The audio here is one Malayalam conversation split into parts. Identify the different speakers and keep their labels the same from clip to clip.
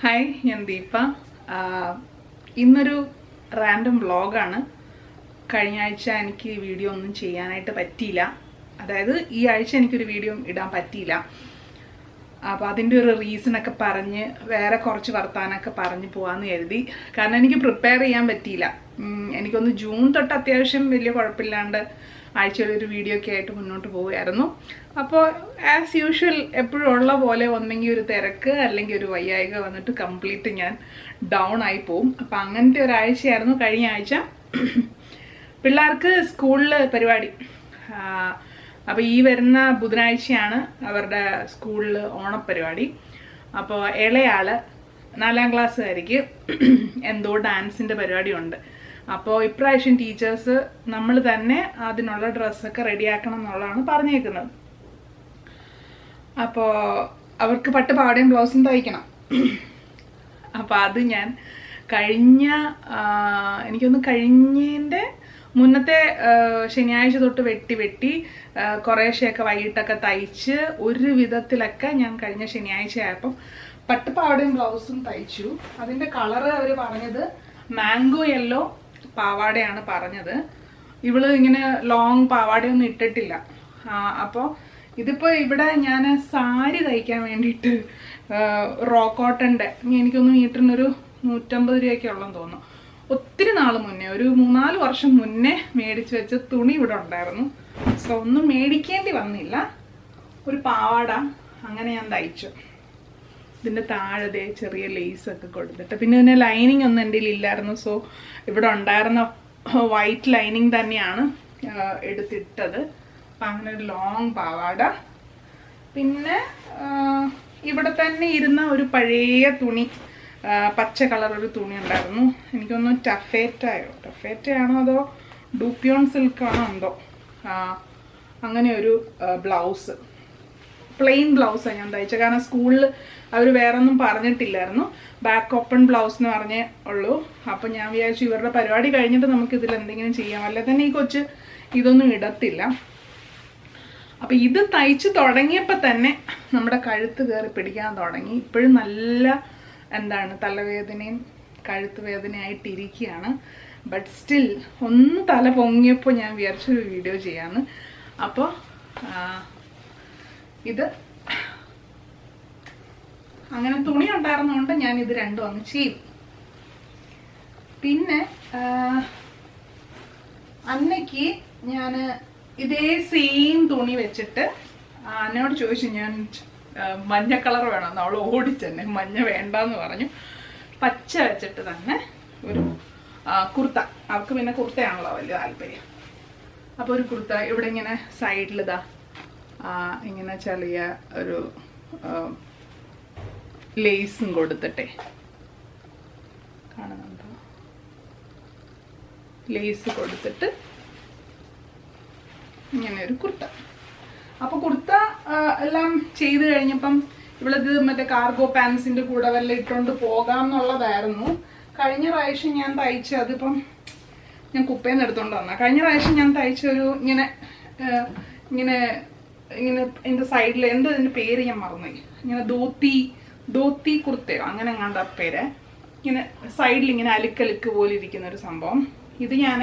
Speaker 1: ഹായ്, ഞാൻ ദീപ. ഇന്നൊരു റാൻഡം വ്ളോഗാണ്. കഴിഞ്ഞ ആഴ്ച എനിക്ക് വീഡിയോ ഒന്നും ചെയ്യാനായിട്ട് പറ്റിയില്ല. അതായത് ഈ ആഴ്ച എനിക്കൊരു വീഡിയോ ഇടാൻ പറ്റിയില്ല. അപ്പോൾ അതിൻ്റെ ഒരു റീസണൊക്കെ പറഞ്ഞ് വേറെ കുറച്ച് വർത്താനമൊക്കെ പറഞ്ഞ് പോകാമെന്ന് കരുതി. കാരണം എനിക്ക് പ്രിപ്പയർ ചെയ്യാൻ പറ്റിയില്ല. എനിക്കൊന്ന് ജൂൺ തൊട്ട് അത്യാവശ്യം വലിയ കുഴപ്പമില്ലാണ്ട് ആഴ്ചയിലൊരു വീഡിയോ ഒക്കെ ആയിട്ട് മുന്നോട്ട് പോവുകയായിരുന്നു. അപ്പോൾ ആസ് യൂഷ്വൽ എപ്പോഴും ഉള്ള പോലെ ഒന്നെങ്കിൽ ഒരു തിരക്ക് അല്ലെങ്കിൽ ഒരു വയ്യായിക വന്നിട്ട് കംപ്ലീറ്റ് ഞാൻ ഡൗൺ ആയി പോവും. അപ്പം അങ്ങനത്തെ ഒരാഴ്ചയായിരുന്നു കഴിഞ്ഞ ആഴ്ച. പിള്ളേർക്ക് സ്കൂളിൽ പരിപാടി. അപ്പോൾ ഈ വരുന്ന ബുധനാഴ്ചയാണ് അവരുടെ സ്കൂളിൽ ഓണപ്പരിപാടി. അപ്പോൾ ഇളയാള് 4ാം ക്ലാസ്സുകാരിക്ക് എന്തോ ഡാൻസിൻ്റെ പരിപാടി ഉണ്ട്. അപ്പോൾ ഇപ്രാവശ്യം ടീച്ചേഴ്സ് നമ്മൾ തന്നെ അതിനുള്ള ഡ്രസ്സൊക്കെ റെഡിയാക്കണം എന്നുള്ളതാണ് പറഞ്ഞേക്കുന്നത്. അപ്പോൾ അവർക്ക് പട്ട് പാവാടയും ബ്ലൗസും തയ്ക്കണം. അപ്പോൾ അത് ഞാൻ എനിക്കൊന്ന് കഴിഞ്ഞതിൻ്റെ മുന്നത്തെ ശനിയാഴ്ച തൊട്ട് വെട്ടി കുറേശ്ശെയൊക്കെ വൈകിട്ടൊക്കെ തയ്ച്ച് ഒരു വിധത്തിലൊക്കെ ഞാൻ കഴിഞ്ഞ ശനിയാഴ്ച ആയപ്പം പട്ടുപാവാടയും ബ്ലൗസും തയ്ച്ചു. അതിൻ്റെ കളറ് അവർ പറഞ്ഞത് മാംഗോ യെല്ലോ പാവാടയാണ് പറഞ്ഞത്. ഇവള് ഇങ്ങനെ ലോങ് പാവാടയൊന്നും ഇട്ടിട്ടില്ല. അപ്പോൾ ഇതിപ്പോൾ ഇവിടെ ഞാൻ സാരി തയ്ക്കാൻ വേണ്ടിയിട്ട് റോ കോട്ടൻ്റെ എനിക്കൊന്ന് മീറ്ററിനൊരു 150 രൂപയൊക്കെ ഉള്ളതെന്ന് തോന്നുന്നു. ഒത്തിരി നാൾ മുന്നേ, ഒരു 3-4 വർഷം മുന്നേ മേടിച്ച് വെച്ച തുണി ഇവിടെ ഉണ്ടായിരുന്നു. സോ ഒന്നും മേടിക്കേണ്ടി വന്നില്ല. ഒരു പാവാട അങ്ങനെ ഞാൻ തയ്ച്ചു. ഇതിൻ്റെ താഴെ ചെറിയ ലേസൊക്കെ കൊടുത്തിട്ട്, പിന്നെ ഇതിന് ലൈനിങ് ഒന്നും എൻ്റെ ഇല്ലായിരുന്നു. സോ ഇവിടെ ഉണ്ടായിരുന്ന വൈറ്റ് ലൈനിങ് തന്നെയാണ് എടുത്തിട്ടത്. അപ്പം അങ്ങനെ ഒരു ലോങ് പാവാട. പിന്നെ ഇവിടെ തന്നെ ഇരുന്ന ഒരു പഴയ തുണി, പച്ച കളർ ഒരു തുണി ഉണ്ടായിരുന്നു. എനിക്കൊന്ന് ടഫേറ്റയാണോ അതോ ഡൂപ്പിയോൺ സിൽക്കാണോ എന്തോ, അങ്ങനെ ഒരു ബ്ലൗസ്, പ്ലെയിൻ ബ്ലൗസാണ് ഞാൻ തയ്ച്ചത്. കാരണം സ്കൂളിൽ അവർ വേറെ ഒന്നും പറഞ്ഞിട്ടില്ലായിരുന്നു. ബാക്ക് ഓപ്പൺ ബ്ലൗസ് എന്ന് പറഞ്ഞേ ഉള്ളൂ. അപ്പം ഞാൻ വിചാരിച്ചു ഇവരുടെ പരിപാടി കഴിഞ്ഞിട്ട് നമുക്ക് ഇതിൽ എന്തെങ്കിലും ചെയ്യാം. അല്ലെ തന്നെ ഈ കൊച്ച് ഇതൊന്നും ഇടത്തില്ല. അപ്പം ഇത് തയ്ച്ച് തുടങ്ങിയപ്പോൾ തന്നെ നമ്മുടെ കഴുത്ത് കയറി പിടിക്കാൻ തുടങ്ങി. ഇപ്പോഴും നല്ല തലവേദനയും കഴുത്ത് വേദനയായിട്ടിരിക്കുകയാണ്. ബട്ട് സ്റ്റിൽ ഒന്ന് തല പൊങ്ങിയപ്പോൾ ഞാൻ വിചാരിച്ചൊരു വീഡിയോ ചെയ്യാമെന്ന്. അപ്പോൾ ഇത് അങ്ങനെ തുണി ഉണ്ടായിരുന്നതുകൊണ്ട് ഞാൻ ഇത് രണ്ടും അങ്ങ് ചെയ്തു. പിന്നെ അന്നയ്ക്ക് ഞാൻ ഇതേ സെയിം തുണി വെച്ചിട്ട് അന്നയോട് ചോദിച്ചു, ഞാൻ മഞ്ഞ കളർ വേണമെന്ന്. അവൾ ഓടിച്ചെന്നെ മഞ്ഞ വേണ്ടെന്ന് പറഞ്ഞു. പച്ച വെച്ചിട്ട് തന്നെ ഒരു കുർത്ത, അവൾക്ക് പിന്നെ കുർത്തയാണല്ലോ വലിയ താല്പര്യം. അപ്പോൾ ഒരു കുർത്ത ഇവിടെ ഇങ്ങനെ സൈഡിലിതാ ഇങ്ങനെ ചെറിയ ഒരു ലേസും കൊടുത്തിട്ടെ, കാണുന്നുണ്ടോ? ലേസ് കൊടുത്തിട്ട് ഇങ്ങനെ ഒരു കുർത്ത. അപ്പോൾ കുർത്ത എല്ലാം ചെയ്ത് കഴിഞ്ഞപ്പം ഇവളിത് മറ്റേ കാർഗോ പാൻസിൻ്റെ കൂടെ വല്ല ഇട്ടുകൊണ്ട് പോകാം എന്നുള്ളതായിരുന്നു. കഴിഞ്ഞ പ്രാവശ്യം ഞാൻ തയ്ച്ച, അതിപ്പം ഞാൻ കുപ്പേന്ന് എടുത്തോണ്ട് വന്ന, കഴിഞ്ഞ പ്രാവശ്യം ഞാൻ തയ്ച്ചൊരു ഇങ്ങനെ ഇതിൻ്റെ സൈഡിൽ എന്തോ ഇതിൻ്റെ പേര് ഞാൻ മറന്നുപോയി. ഇങ്ങനെ ധോത്തി കുർത്തയോ അങ്ങനെ കണ്ട പേര്. ഇങ്ങനെ സൈഡിൽ ഇങ്ങനെ അലുക്കലുക്ക് പോലെ ഇരിക്കുന്ന ഒരു സംഭവം. ഇത് ഞാൻ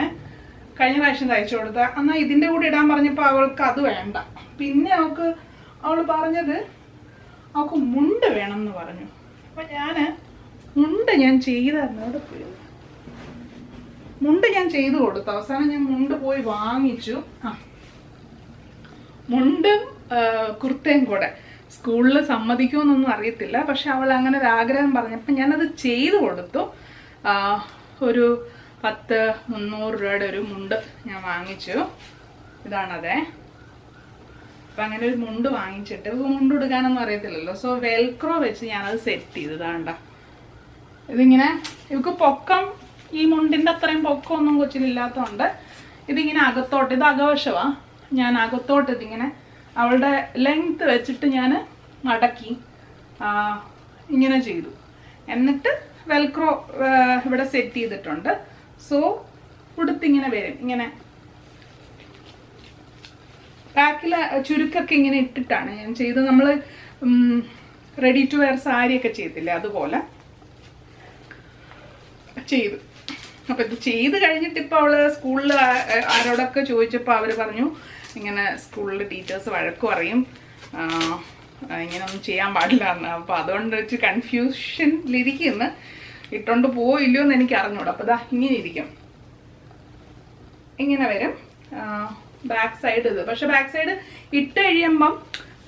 Speaker 1: കഴിഞ്ഞ പ്രാവശ്യം തയ്ച്ചു കൊടുത്ത. എന്നാൽ ഇതിൻ്റെ കൂടെ ഇടാൻ പറഞ്ഞപ്പോൾ അവൾക്ക് അത് വേണ്ട. പിന്നെ അവൾ പറഞ്ഞത് അവൾക്ക് മുണ്ട് വേണം എന്ന് പറഞ്ഞു. അപ്പം മുണ്ട് ഞാൻ ചെയ്തു കൊടുത്തു. അവസാനം ഞാൻ മുണ്ട് പോയി വാങ്ങിച്ചു. മുണ്ടും കുർത്തയും കൂടെ സ്കൂളിൽ സമ്മതിക്കുമെന്നൊന്നും അറിയത്തില്ല. പക്ഷെ അവൾ അങ്ങനെ ഒരു ആഗ്രഹം പറഞ്ഞപ്പോൾ ഞാനത് ചെയ്തു കൊടുത്തു. ഒരു 300 രൂപയുടെ ഒരു മുണ്ട് ഞാൻ വാങ്ങിച്ചു. ഇതാണതേ. അപ്പം അങ്ങനെ ഒരു മുണ്ട് വാങ്ങിച്ചിട്ട്, മുണ്ട് എടുക്കാനൊന്നും അറിയത്തില്ലല്ലോ. സോ വെൽക്രോ വെച്ച് ഞാനത് സെറ്റ് ചെയ്തതാണ്ട. ഇതിങ്ങനെ ഇവക്ക് പൊക്കം, ഈ മുണ്ടിൻ്റെ അത്രയും പൊക്കമൊന്നും കൊച്ചിലില്ലാത്തതുകൊണ്ട് ഇതിങ്ങനെ അകത്തോട്ട്, ഇത് അകവശമാണ്, ഞാൻ അകത്തോട്ട് ഇതിങ്ങനെ അവളുടെ ലെങ്ത് വെച്ചിട്ട് ഞാൻ മടക്കി ഇങ്ങനെ ചെയ്തു. എന്നിട്ട് വെൽക്രോ ഇവിടെ സെറ്റ് ചെയ്തിട്ടുണ്ട്. സോ ഉടുത്തിങ്ങനെ വരും. ഇങ്ങനെ ബാക്കിൽ ചുരുക്കൊക്കെ ഇങ്ങനെ ഇട്ടിട്ടാണ് ഞാൻ ചെയ്തത്. നമ്മൾ റെഡി ടു വെയർ സാരിയൊക്കെ ചെയ്തില്ലേ അതുപോലെ ചെയ്തു. അപ്പം ഇത് ചെയ്ത് കഴിഞ്ഞിട്ട് ഇപ്പോൾ അവൾ സ്കൂളിൽ ആരോടൊക്കെ ചോദിച്ചപ്പോൾ അവർ പറഞ്ഞു ഇങ്ങനെ സ്കൂളിൽ ടീച്ചേഴ്സ് വഴക്ക് പറയും, ഇങ്ങനെയൊന്നും ചെയ്യാൻ പാടില്ല എന്ന്. അപ്പോൾ അതുകൊണ്ട് വെച്ച് കൺഫ്യൂഷനിലിരിക്കുന്നു, ഇട്ടുകൊണ്ട് പോയില്ലോ എന്ന് എനിക്ക് അറിഞ്ഞൂടാ. അപ്പോൾ ഇതാ ഇങ്ങനെ ഇരിക്കും, ഇങ്ങനെ വരും ബാക്ക് സൈഡ് ഇത്. പക്ഷെ ബാക്ക് സൈഡ് ഇട്ട് കഴിയുമ്പം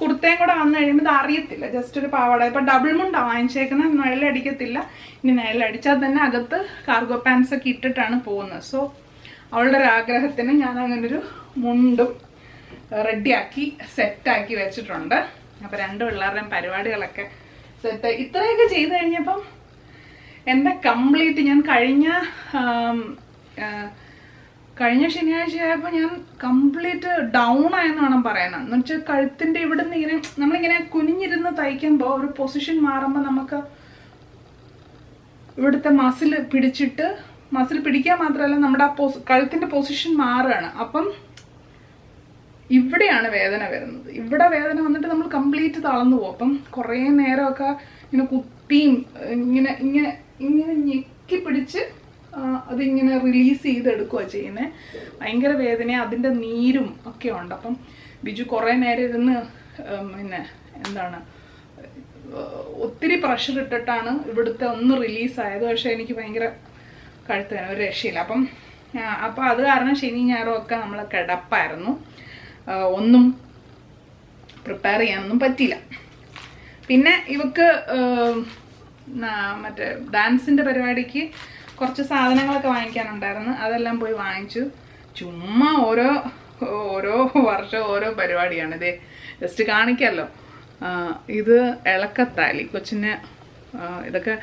Speaker 1: കുർത്തയും കൂടെ വന്നു കഴിയുമ്പോൾ ഇത് അറിയത്തില്ല, ജസ്റ്റ് ഒരു പാവാട. ഇപ്പം ഡബിൾ മുണ്ടാണ് വാങ്ങിച്ചേക്കുന്നത്, നിഴലടിക്കത്തില്ല. ഇനി നിഴലടിച്ചാൽ തന്നെ അകത്ത് കാർഗോ പാൻസ് ഒക്കെ ഇട്ടിട്ടാണ് പോകുന്നത്. സോ അവളുടെ ഒരു ആഗ്രഹത്തിന് ഞാൻ അങ്ങനൊരു മുണ്ടും റെഡിയാക്കി സെറ്റാക്കി വെച്ചിട്ടുണ്ട്. അപ്പം 2 പിള്ളേരുടെയും പരിപാടികളൊക്കെ സെറ്റ്. ഇത്രയൊക്കെ ചെയ്ത് കഴിഞ്ഞപ്പം എൻ്റെ കംപ്ലീറ്റ് ഞാൻ കഴിഞ്ഞ ശനിയാഴ്ച ആയപ്പോൾ ഞാൻ കംപ്ലീറ്റ് ഡൗൺ ആയെന്ന് വേണം പറയാനാണ്. എന്ന് വെച്ചാൽ കഴുത്തിൻ്റെ ഇവിടെ നിന്ന് ഇങ്ങനെ നമ്മളിങ്ങനെ കുനിഞ്ഞിരുന്ന് തയ്ക്കുമ്പോൾ ഒരു പൊസിഷൻ മാറുമ്പോൾ നമുക്ക് ഇവിടുത്തെ മസിൽ പിടിക്കാൻ മാത്രമല്ല നമ്മുടെ ആ കഴുത്തിൻ്റെ പൊസിഷൻ മാറുകയാണ്. അപ്പം ഇവിടെയാണ് വേദന വരുന്നത്. ഇവിടെ വേദന വന്നിട്ട് നമ്മൾ കംപ്ലീറ്റ് തളർന്നു പോകും. അപ്പം കുറേ നേരമൊക്കെ ഇങ്ങനെ കുത്തിയും ഇങ്ങനെ ഇങ്ങനെ ഇങ്ങനെ ഞെക്കി പിടിച്ച് അതിങ്ങനെ റിലീസ് ചെയ്തെടുക്കുക ചെയ്യുന്നത്. ഭയങ്കര വേദന, അതിൻ്റെ നീരും ഒക്കെ ഉണ്ട്. അപ്പം ബിജു കുറേ നേരം ഇരുന്ന് പിന്നെ എന്താണ് ഒത്തിരി പ്രഷർ ഇട്ടിട്ടാണ് ഇവിടുത്തെ ഒന്ന് റിലീസായത്. പക്ഷേ എനിക്ക് ഭയങ്കര കഴുത്ത് വേദന, ഒരു രക്ഷയില്ല. അപ്പം അത് കാരണം ശനി ഞായറും ഒക്കെ നമ്മൾ കിടപ്പായിരുന്നു, ഒന്നും പ്രിപ്പയർ ചെയ്യാനൊന്നും പറ്റിയില്ല. പിന്നെ ഇവക്ക് മറ്റേ ഡാൻസിൻ്റെ പരിപാടിക്ക് കുറച്ച് സാധനങ്ങളൊക്കെ വാങ്ങിക്കാനുണ്ടായിരുന്നു, അതെല്ലാം പോയി വാങ്ങിച്ചു. ചുമ്മാ ഓരോ വർഷം ഓരോ പരിപാടിയാണ്. ഇതേ ജസ്റ്റ് കാണിക്കാമല്ലോ. ഇത് ഇളക്കത്താലി, കൊച്ചിന് ഇതൊക്കെ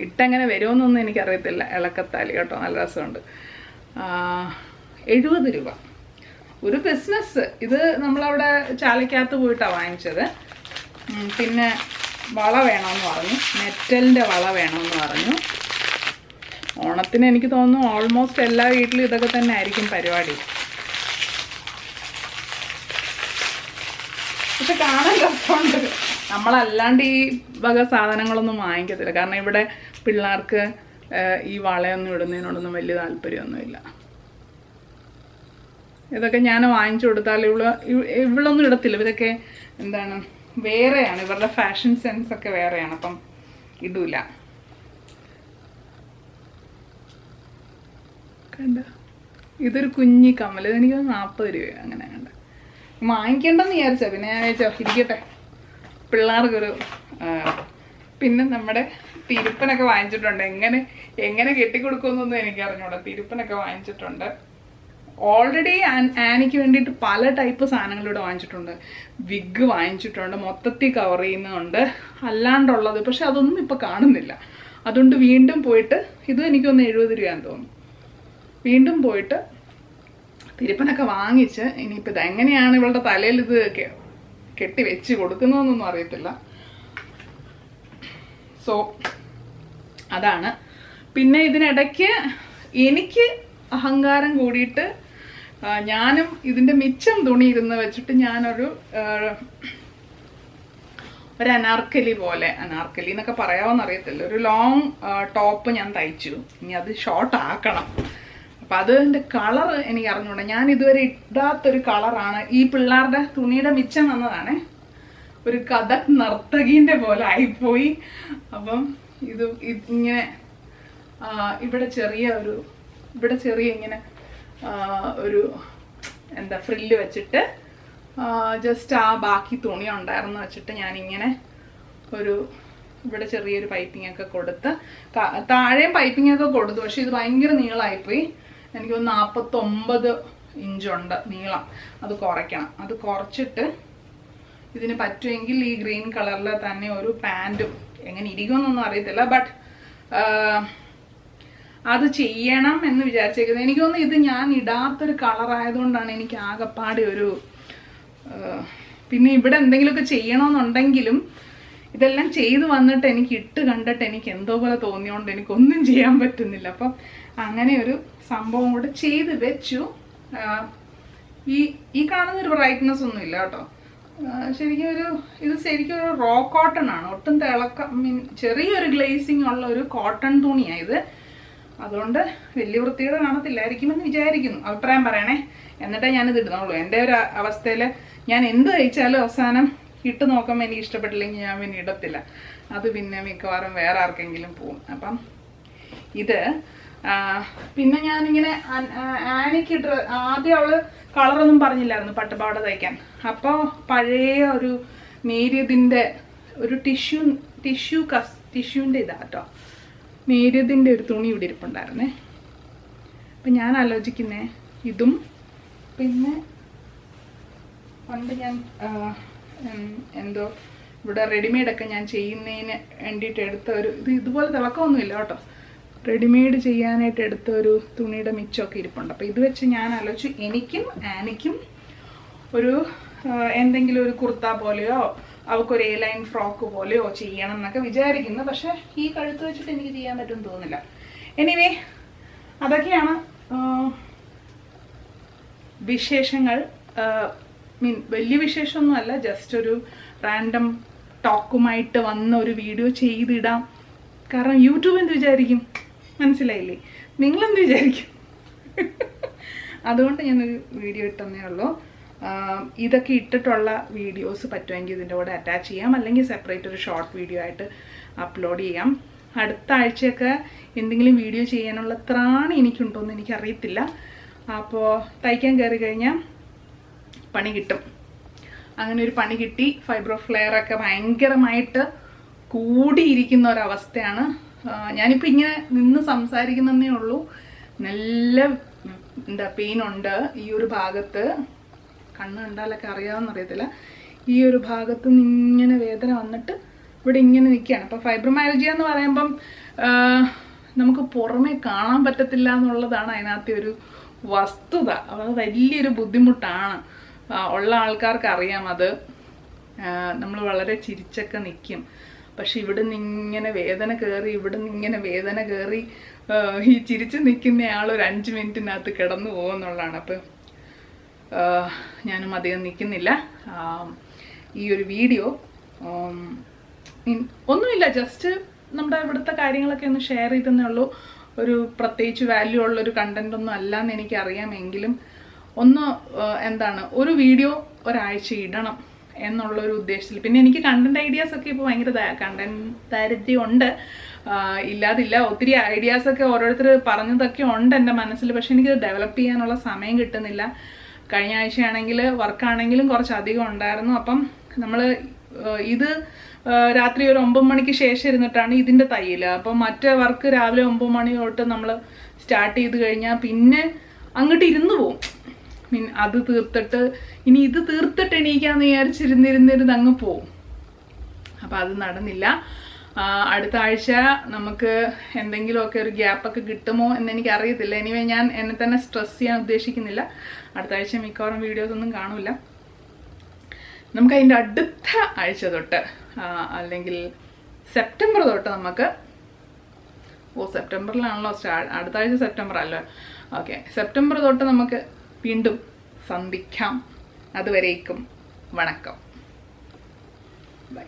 Speaker 1: ഇട്ടെങ്ങനെ വരുമെന്നൊന്നും എനിക്കറിയത്തില്ല. ഇളക്കത്താലി കേട്ടോ, നല്ല രസമുണ്ട്. 70 രൂപ. ഒരു ബിസിനസ് ഇത്. നമ്മളവിടെ ചാലക്കകത്ത് പോയിട്ടാണ് വാങ്ങിച്ചത്. പിന്നെ വള വേണമെന്ന് പറഞ്ഞു, മെറ്റലിൻ്റെ വള വേണമെന്ന് പറഞ്ഞു. ഓണത്തിന് എനിക്ക് തോന്നുന്നു ഓൾമോസ്റ്റ് എല്ലാ വീട്ടിലും ഇതൊക്കെ തന്നെ ആയിരിക്കും പരിപാടി. പക്ഷെ കാണാൻ രസമുണ്ട്. നമ്മളല്ലാണ്ട് ഈ വക സാധനങ്ങളൊന്നും വാങ്ങിക്കത്തില്ല, കാരണം ഇവിടെ പിള്ളേർക്ക് ഈ വളയൊന്നും ഇടുന്നതിനോടൊന്നും വലിയ താല്പര്യമൊന്നുമില്ല. ഇതൊക്കെ ഞാൻ വാങ്ങിച്ചു കൊടുത്താൽ ഇവളൊന്നും ഇടത്തില്ല. ഇവരൊക്കെ എന്താണ് വേറെയാണ്, ഇവരുടെ ഫാഷൻ സെൻസ് ഒക്കെ വേറെയാണ്, അപ്പം ഇടൂല. കണ്ട, ഇതൊരു കുഞ്ഞി കമ്മൽ, ഇതെനിക്ക് 40 രൂപ അങ്ങനെ കണ്ട. വാങ്ങിക്കേണ്ടെന്ന് വിചാരിച്ചാ, പിന്നെ ഞാൻ വിചാരിച്ചോ ഇരിക്കട്ടെ പിള്ളേർക്കൊരു. പിന്നെ നമ്മുടെ തിരുപ്പനൊക്കെ വാങ്ങിച്ചിട്ടുണ്ട്. എങ്ങനെ കെട്ടിക്കൊടുക്കുമെന്നൊന്നും എനിക്ക് അറിഞ്ഞൂടാ. തിരുപ്പനൊക്കെ വാങ്ങിച്ചിട്ടുണ്ട്. ഓൾറെഡി ആനിക്ക് വേണ്ടിയിട്ട് പല ടൈപ്പ് സാധനങ്ങളിവിടെ വാങ്ങിച്ചിട്ടുണ്ട്. വിഗ് വാങ്ങിച്ചിട്ടുണ്ട്, മൊത്തത്തിൽ കവർ ചെയ്യുന്നുണ്ട്, അല്ലാണ്ടുള്ളത്. പക്ഷെ അതൊന്നും ഇപ്പോൾ കാണുന്നില്ല. അതുകൊണ്ട് വീണ്ടും പോയിട്ട്, ഇതും എനിക്കൊന്ന് 70 രൂപയാന്ന് തോന്നുന്നു, വീണ്ടും പോയിട്ട് തിരുപ്പനൊക്കെ വാങ്ങിച്ച് ഇനിയിപ്പോൾ ഇതെങ്ങനെയാണ് ഇവളുടെ തലയിൽ ഇത് കെട്ടി വെച്ച് കൊടുക്കുന്നതെന്നൊന്നും അറിയത്തില്ല. സോ അതാണ്. പിന്നെ ഇതിനിടയ്ക്ക് എനിക്ക് അഹങ്കാരം കൂടിയിട്ട് ഞാനും ഇതിൻ്റെ മിച്ചം തുണി ഇരുന്ന് വെച്ചിട്ട് ഞാനൊരു അനാർക്കലി പോലെ, അനാർക്കലി എന്നൊക്കെ പറയാമെന്ന് അറിയത്തില്ല, ഒരു ലോങ് ടോപ്പ് ഞാൻ തയ്ച്ചു. ഇനി അത് ഷോർട്ട് ആക്കണം. അപ്പം അതിൻ്റെ കളർ എനിക്ക് അറിഞ്ഞൂടാ. ഞാൻ ഇതുവരെ ഇടാത്തൊരു കളറാണ്. ഈ പിള്ളേരുടെ തുണിയുടെ മിച്ചം വന്നതാണ്. ഒരു കഥക് നർത്തകീൻ്റെ പോലെ ആയിപ്പോയി. അപ്പം ഇത് ഇങ്ങനെ ഇവിടെ ചെറിയ ഇങ്ങനെ ഒരു എന്താ ഫ്രില്ല് വെച്ചിട്ട് ജസ്റ്റ് ആ ബാക്കി തുണി ഉണ്ടായിരുന്നു വെച്ചിട്ട് ഞാനിങ്ങനെ ഇവിടെ ചെറിയൊരു പൈപ്പിംഗ് ഒക്കെ കൊടുത്ത്, താഴെയും പൈപ്പിംഗ് ഒക്കെ കൊടുത്തു. പക്ഷെ ഇത് ഭയങ്കര നീളമായിപ്പോയി. എനിക്കൊന്ന് 49 ഇഞ്ചുണ്ട് നീളം. അത് കുറയ്ക്കണം. അത് കുറച്ചിട്ട് ഇതിന് പറ്റുമെങ്കിൽ ഈ ഗ്രീൻ കളറിൽ തന്നെ ഒരു പാൻറ്റും, എങ്ങനെ ഇരിക്കുമെന്നൊന്നും അറിയത്തില്ല, ബട്ട് അത് ചെയ്യണം എന്ന് വിചാരിച്ചേക്കുന്നത്. എനിക്ക് തോന്നുന്നു ഇത് ഞാൻ ഇടാത്തൊരു കളറായതുകൊണ്ടാണ് എനിക്ക് ആകെപ്പാടെ ഒരു പിന്നെ ഇവിടെ എന്തെങ്കിലുമൊക്കെ ചെയ്യണമെന്നുണ്ടെങ്കിലും ഇതെല്ലാം ചെയ്ത് വന്നിട്ട് എനിക്ക് ഇട്ട് കണ്ടിട്ട് എനിക്ക് എന്തോ പോലെ തോന്നിയോണ്ട് എനിക്കൊന്നും ചെയ്യാൻ പറ്റുന്നില്ല. അപ്പം അങ്ങനെ ഒരു സംഭവം കൂടെ ചെയ്ത് വെച്ചു. ഈ കാണുന്നൊരു ബ്രൈറ്റ്നെസ് ഒന്നും ഇല്ല കേട്ടോ. ഇത് ശരിക്കും ഒരു റോ കോട്ടൺ ആണ്. ഒട്ടും ചെറിയൊരു ഗ്ലേസിങ് ഉള്ള ഒരു കോട്ടൺ തുണിയാണ് ഇത്. അതുകൊണ്ട് വലിയ വൃത്തിയുടെ കാണത്തില്ലായിരിക്കുമെന്ന് വിചാരിക്കുന്നു. അഭിപ്രായം പറയണേ, എന്നിട്ടേ ഞാനിത് ഇടുന്നുള്ളൂ. എൻ്റെ ഒരു അവസ്ഥയിൽ ഞാൻ എന്ത് കഴിച്ചാലും അവസാനം ഇട്ട് നോക്കുമ്പോൾ എനിക്ക് ഇഷ്ടപ്പെട്ടില്ലെങ്കിൽ ഞാൻ പിന്നെ ഇടത്തില്ല. അത് പിന്നെ മിക്കവാറും വേറെ ആർക്കെങ്കിലും പോവും. അപ്പം ഇത് പിന്നെ ഞാനിങ്ങനെ ആനിക്ക് ആദ്യം അവള് കളറൊന്നും പറഞ്ഞില്ലായിരുന്നു പട്ടുപാവാട തയ്ക്കാൻ. അപ്പോൾ പഴയ ഒരു നേരിയതിൻ്റെ ഒരു ടിഷ്യൂവിൻ്റെ ഇതാട്ടോ, നേരിയതിൻ്റെ ഒരു തുണി ഇവിടെ ഇരിപ്പുണ്ടായിരുന്നേ. അപ്പം ഞാൻ ആലോചിക്കുന്നേ ഇതും പിന്നെ പണ്ട് ഞാൻ എന്തോ ഇവിടെ റെഡിമെയ്ഡൊക്കെ ഞാൻ ചെയ്യുന്നതിന് വേണ്ടിയിട്ട് എടുത്ത ഒരു ഇതുപോലെ തിളക്കമൊന്നുമില്ല കേട്ടോ, റെഡിമെയ്ഡ് ചെയ്യാനായിട്ട് എടുത്ത ഒരു തുണിയുടെ മിച്ചമൊക്കെ ഇരിപ്പുണ്ട്. അപ്പോൾ ഇത് വെച്ച് ഞാൻ ആലോചിച്ചു എനിക്കും ആനിക്കും ഒരു എന്തെങ്കിലും ഒരു കുർത്ത പോലെയോ അവൾക്കൊരു എ ലൈൻ ഫ്രോക്ക് പോലെയോ ചെയ്യണം എന്നൊക്കെ വിചാരിക്കുന്നു. പക്ഷെ ഈ കഴുത്ത് വെച്ചിട്ട് എനിക്ക് ചെയ്യാൻ പറ്റുമെന്ന് തോന്നുന്നില്ല. എനിവേ അതൊക്കെയാണ് വിശേഷങ്ങൾ. വലിയ വിശേഷമൊന്നുമല്ല, ജസ്റ്റ് ഒരു റാൻഡം ടോക്കുമായിട്ട് വന്ന ഒരു വീഡിയോ ചെയ്തിടാം. കാരണം യൂട്യൂബ് എന്ത് വിചാരിക്കും, മനസ്സിലായില്ലേ? നിങ്ങളെന്ത് വിചാരിക്കും? അതുകൊണ്ട് ഞാനൊരു വീഡിയോ ഇട്ടെന്നേ ഉള്ളൂ. ഇതൊക്കെ ഇട്ടിട്ടുള്ള വീഡിയോസ് പറ്റുമെങ്കിൽ ഇതിൻ്റെ കൂടെ അറ്റാച്ച് ചെയ്യാം, അല്ലെങ്കിൽ സെപ്പറേറ്റ് ഒരു ഷോർട്ട് വീഡിയോ ആയിട്ട് അപ്ലോഡ് ചെയ്യാം. അടുത്ത ആഴ്ചയൊക്കെ എന്തെങ്കിലും വീഡിയോ ചെയ്യാനുള്ള ത്രാണി എനിക്കുണ്ടോയെന്ന് എനിക്കറിയത്തില്ല. അപ്പോൾ തയ്ക്കാൻ കയറി കഴിഞ്ഞാൽ പണി കിട്ടും. അങ്ങനെ ഒരു പണി കിട്ടി. ഫൈബ്രോ ഫ്ലെയറൊക്കെ ഭയങ്കരമായിട്ട് കൂടിയിരിക്കുന്ന ഒരവസ്ഥയാണ്. ഞാനിപ്പോൾ ഇങ്ങനെ നിന്ന് സംസാരിക്കുന്നതേ ഉള്ളൂ. നല്ല പെയിൻ ഉണ്ട് ഈ ഒരു ഭാഗത്ത്. കണ്ണ് കണ്ടാലൊക്കെ അറിയാമെന്നറിയത്തില്ല. ഈ ഒരു ഭാഗത്ത് ഇങ്ങനെ വേദന വന്നിട്ട് ഇവിടെ ഇങ്ങനെ നിൽക്കുകയാണ്. അപ്പോൾ ഫൈബ്രോമൈൽജിയ എന്ന് പറയുമ്പം നമുക്ക് പുറമേ കാണാൻ പറ്റത്തില്ല എന്നുള്ളതാണ് അതിനകത്തെ ഒരു വസ്തുത. അത് വലിയൊരു ബുദ്ധിമുട്ടാണ്. ഉള്ള ആൾക്കാർക്ക് അറിയാം അത്. നമ്മൾ വളരെ ചിരിച്ചൊക്കെ നിൽക്കും. പക്ഷെ ഇവിടെ നിന്ന് ഇങ്ങനെ വേദന കയറി, ഇവിടെ നിന്ന് ഇങ്ങനെ വേദന കയറി ഈ ചിരിച്ച് നിൽക്കുന്ന ആൾ ഒരു 5 മിനിറ്റിനകത്ത് കിടന്നു പോകുമെന്നുള്ളതാണ്. അപ്പം ഞാനും അധികം നിൽക്കുന്നില്ല. ഈ ഒരു വീഡിയോ ഒന്നുമില്ല, ജസ്റ്റ് നമ്മുടെ ഇവിടുത്തെ കാര്യങ്ങളൊക്കെ ഒന്ന് ഷെയർ ചെയ്തെന്നേ ഉള്ളൂ. ഒരു പ്രത്യേകിച്ച് വാല്യൂ ഉള്ളൊരു കണ്ടന്റ് ഒന്നും അല്ല എന്ന് എനിക്കറിയാമെങ്കിലും ഒന്ന് എന്താണ് ഒരു വീഡിയോ ഒരാഴ്ച ഇടണം എന്നുള്ളൊരു ഉദ്ദേശത്തിൽ. പിന്നെ എനിക്ക് കണ്ടന്റ് ഐഡിയാസ് ഒക്കെ ഇപ്പോൾ ഭയങ്കര കണ്ടന്റ് ദാരിദ്ര്യം ഉണ്ട്, ഇല്ലാതില്ല. ഒത്തിരി ഐഡിയാസൊക്കെ ഓരോരുത്തർ പറഞ്ഞതൊക്കെ ഉണ്ട് എൻ്റെ മനസ്സിൽ. പക്ഷെ എനിക്കത് ഡെവലപ്പ് ചെയ്യാനുള്ള സമയം കിട്ടുന്നില്ല. കഴിഞ്ഞ ആഴ്ചയാണെങ്കിൽ വർക്കാണെങ്കിലും കുറച്ചധികം ഉണ്ടായിരുന്നു. അപ്പം നമ്മൾ ഇത് രാത്രി ഒരു 9 മണിക്ക് ശേഷം ഇരുന്നിട്ടാണ് ഇതിൻ്റെ തയ്യൽ. അപ്പം മറ്റേ വർക്ക് രാവിലെ 9 മണി തൊട്ട് നമ്മൾ സ്റ്റാർട്ട് ചെയ്ത് കഴിഞ്ഞാൽ പിന്നെ അങ്ങോട്ട് ഇരുന്ന് പോവും. അത് തീർത്തിട്ട് ഇനി ഇത് തീർത്തിട്ട് എണീക്കാന്ന് വിചാരിച്ചിരുന്നിരുന്നിരുന്ന് അങ്ങ് പോവും. അപ്പം അത് നടന്നില്ല. അടുത്ത ആഴ്ച നമുക്ക് എന്തെങ്കിലുമൊക്കെ ഒരു ഗ്യാപ്പൊക്കെ കിട്ടുമോ എന്നെനിക്ക് അറിയത്തില്ല. എനിവേ ഞാൻ എന്നെ തന്നെ സ്ട്രെസ് ചെയ്യാൻ ഉദ്ദേശിക്കുന്നില്ല. അടുത്ത ആഴ്ച മിക്കവാറും വീഡിയോസ് ഒന്നും കാണില്ല. നമുക്ക് അതിൻ്റെ അടുത്ത ആഴ്ച തൊട്ട് അല്ലെങ്കിൽ സെപ്റ്റംബർ തൊട്ട് നമുക്ക് സെപ്റ്റംബറിലാണല്ലോ അടുത്ത ആഴ്ച സെപ്റ്റംബർ അല്ലോ. ഓക്കെ, സെപ്റ്റംബർ തൊട്ട് നമുക്ക് വീണ്ടും സന്ധിക്കാം. അതുവരേക്കും വണക്കം. ബൈ.